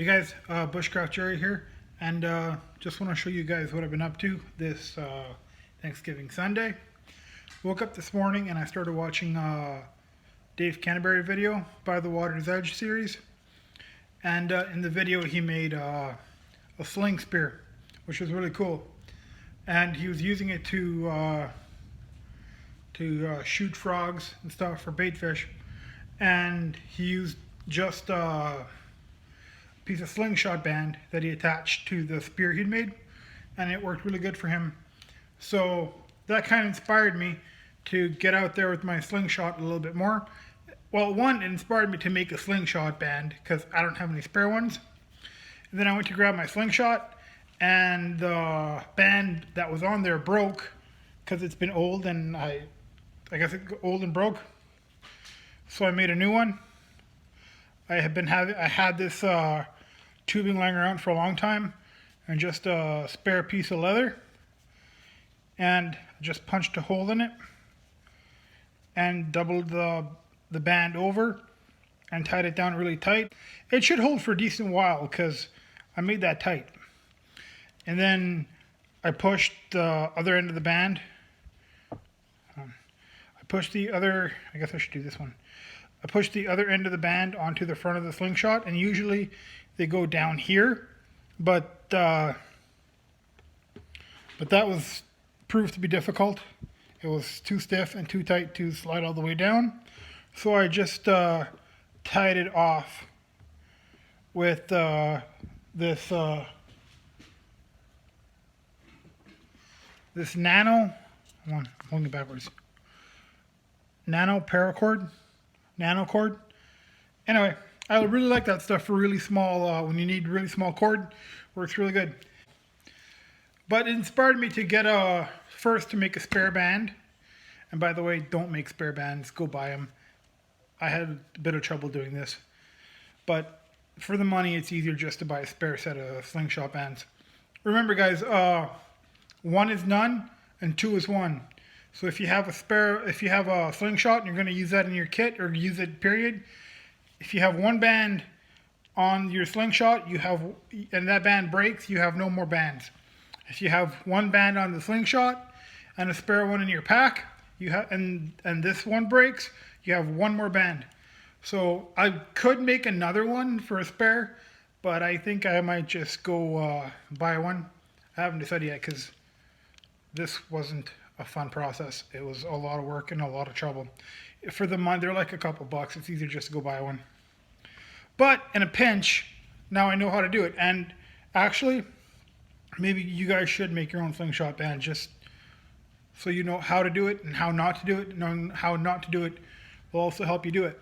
Hey guys, Bushcraft Jerry here, and just want to show you guys what I've been up to this Thanksgiving Sunday. Woke up this morning and I started watching Dave Canterbury video, By the Water's Edge series, and in the video he made a sling spear, which was really cool, and he was using it to shoot frogs and stuff for bait fish, and he used just piece of Slingshot band that he attached to the spear he'd made, and it worked really good for him. So that kind of inspired me to get out there with my Slingshot a little bit more. Well, one, it inspired me to make a Slingshot band because I don't have any spare ones. And then I went to grab my Slingshot, and the band that was on there broke because it's been old, and I guess it's old and broke. So I made a new one. I had this tubing lying around for a long time, and just a spare piece of leather, and just punched a hole in it and doubled the band over and tied it down really tight. It should hold for a decent while because I made that tight. And then I pushed the other end of the band. I pushed the other, I guess I should do this one. I pushed the other end of the band onto the front of the Slingshot, and usually they go down here, but that was proved to be difficult. It was too stiff and too tight to slide all the way down, so I just tied it off with this nano. Hold on, I'm holding it backwards. Nano paracord. Nano cord. Anyway, I really like that stuff for really small, when you need really small cord. Works really good. But it inspired me to get first to make a spare band. And by the way, don't make spare bands, go buy them. I had a bit of trouble doing this. But for the money, it's easier just to buy a spare set of Slingshot bands. Remember guys, 1 is none and 2 is 1. So if you have a Slingshot and you're going to use that in your kit, or use it period, if you have one band on your Slingshot, and that band breaks, you have no more bands. If you have one band on the Slingshot and a spare one in your pack, and this one breaks, you have one more band. So I could make another one for a spare, but I think I might just go buy one. I haven't decided yet because this wasn't a fun process. It was a lot of work and a lot of trouble. For the month, they're like a couple bucks. It's easier just to go buy one. But in a pinch, now I know how to do it. And actually, maybe you guys should make your own Slingshot band, just so you know how to do it and how not to do it. Knowing how not to do it will also help you do it.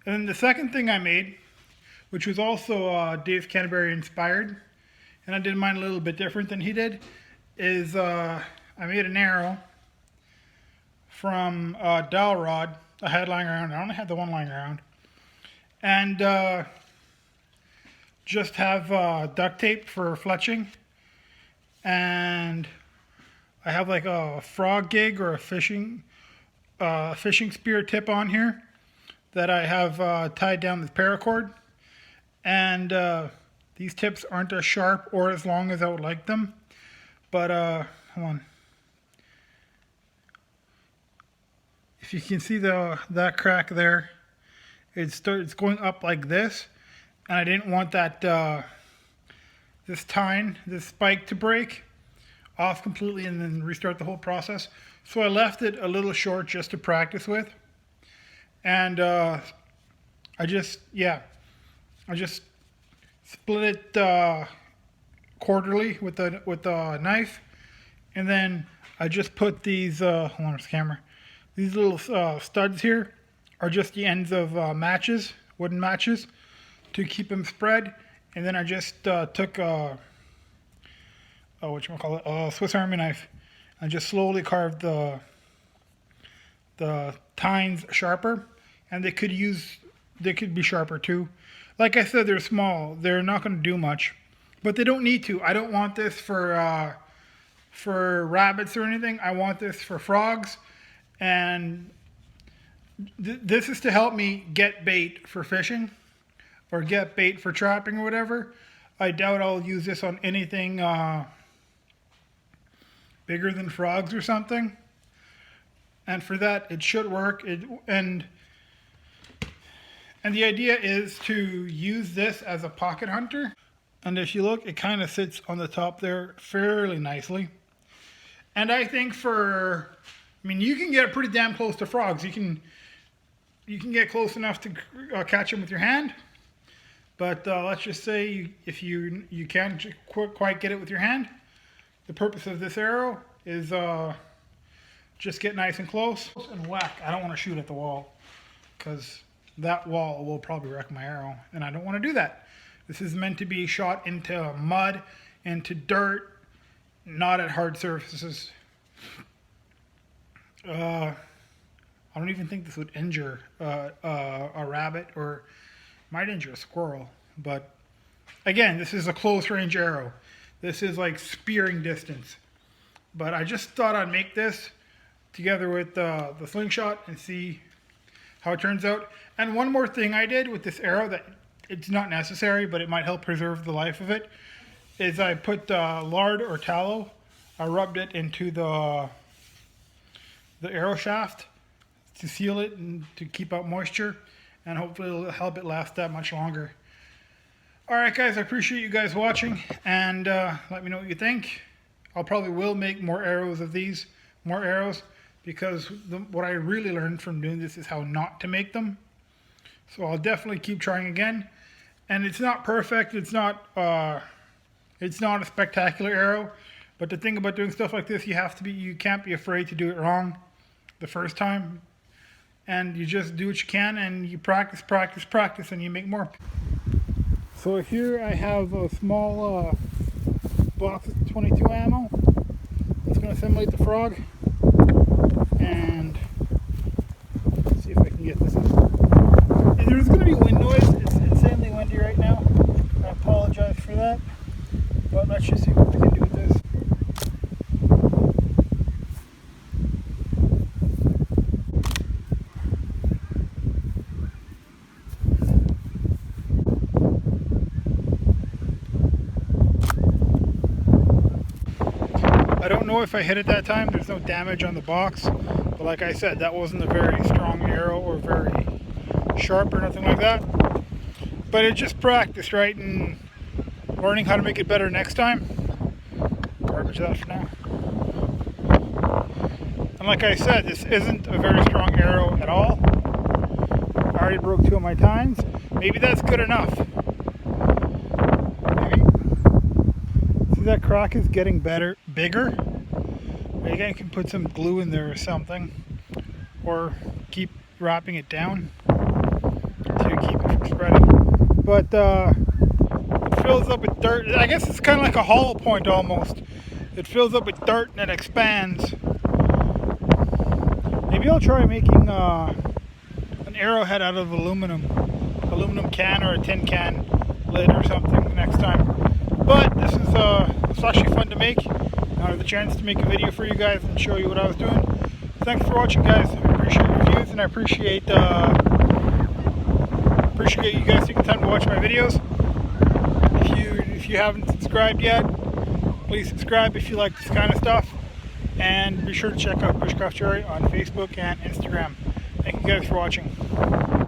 And then the second thing I made, which was also Dave Canterbury inspired, and I did mine a little bit different than he did, is I made an arrow from a dowel rod I had lying around. I only had the one lying around. And just have duct tape for fletching. And I have like a frog gig or a fishing spear tip on here that I have tied down with paracord. And these tips aren't as sharp or as long as I would like them. But hold on. If you can see that crack there, it's going up like this, and I didn't want that this spike to break off completely and then restart the whole process. So I left it a little short just to practice with, and I just split it quarterly with the knife, and then I just put these hold on, where's the camera? These little studs here are just the ends of matches, wooden matches, to keep them spread. And then I just took a Swiss Army knife and just slowly carved the tines sharper. And they could be sharper too. Like I said, they're small. They're not going to do much, but they don't need to. I don't want this for rabbits or anything. I want this for frogs. And this is to help me get bait for fishing, or get bait for trapping or whatever. I doubt I'll use this on anything bigger than frogs or something. And for that, it should work. And the idea is to use this as a pocket hunter. And if you look, it kind of sits on the top there fairly nicely. And I think I mean, you can get pretty damn close to frogs. You can get close enough to catch them with your hand. But let's just say if you can't quite get it with your hand, the purpose of this arrow is just get nice and close and whack. I don't want to shoot at the wall because that wall will probably wreck my arrow, and I don't want to do that. This is meant to be shot into mud, into dirt, not at hard surfaces. I don't even think this would injure a rabbit, or might injure a squirrel. But again, this is a close range arrow. This is like spearing distance. But I just thought I'd make this together with the Slingshot and see how it turns out. And one more thing I did with this arrow that it's not necessary, but it might help preserve the life of it, is I put lard or tallow. I rubbed it into the arrow shaft to seal it and to keep out moisture, and hopefully it'll help it last that much longer. Alright guys, I appreciate you guys watching, and let me know what you think. I'll probably will make more arrows of these, more arrows, because what I really learned from doing this is how not to make them. So I'll definitely keep trying again. And it's not perfect, it's not a spectacular arrow, but the thing about doing stuff like this, you can't be afraid to do it wrong the first time. And you just do what you can, and you practice, and you make more. So here I have a small box of 22 ammo. It's going to simulate the frog, and let's see if I can get this up. And there's going to be wind noise. It's insanely windy right now. I apologize for that, but let's just see what we can do with this. I don't know if I hit it that time. There's no damage on the box, but like I said, that wasn't a very strong arrow or very sharp or nothing like that. But it just practice, right, and learning how to make it better next time. Garbage that for now. And like I said, this isn't a very strong arrow at all. I already broke 2 of my tines. Maybe that's good enough. That crack is getting bigger. Maybe I can put some glue in there or something, or keep wrapping it down to keep it from spreading. But it fills up with dirt. I guess it's kind of like a hollow point almost. It fills up with dirt and it expands. Maybe I'll try making an arrowhead out of aluminum can or a tin can lid or something next time. But this is it's actually fun to make. I had the chance to make a video for you guys and show you what I was doing. Thanks for watching, guys. I appreciate your views, and I appreciate you guys taking time to watch my videos. If you haven't subscribed yet, please subscribe if you like this kind of stuff. And be sure to check out Bushcraft Jerry on Facebook and Instagram. Thank you guys for watching.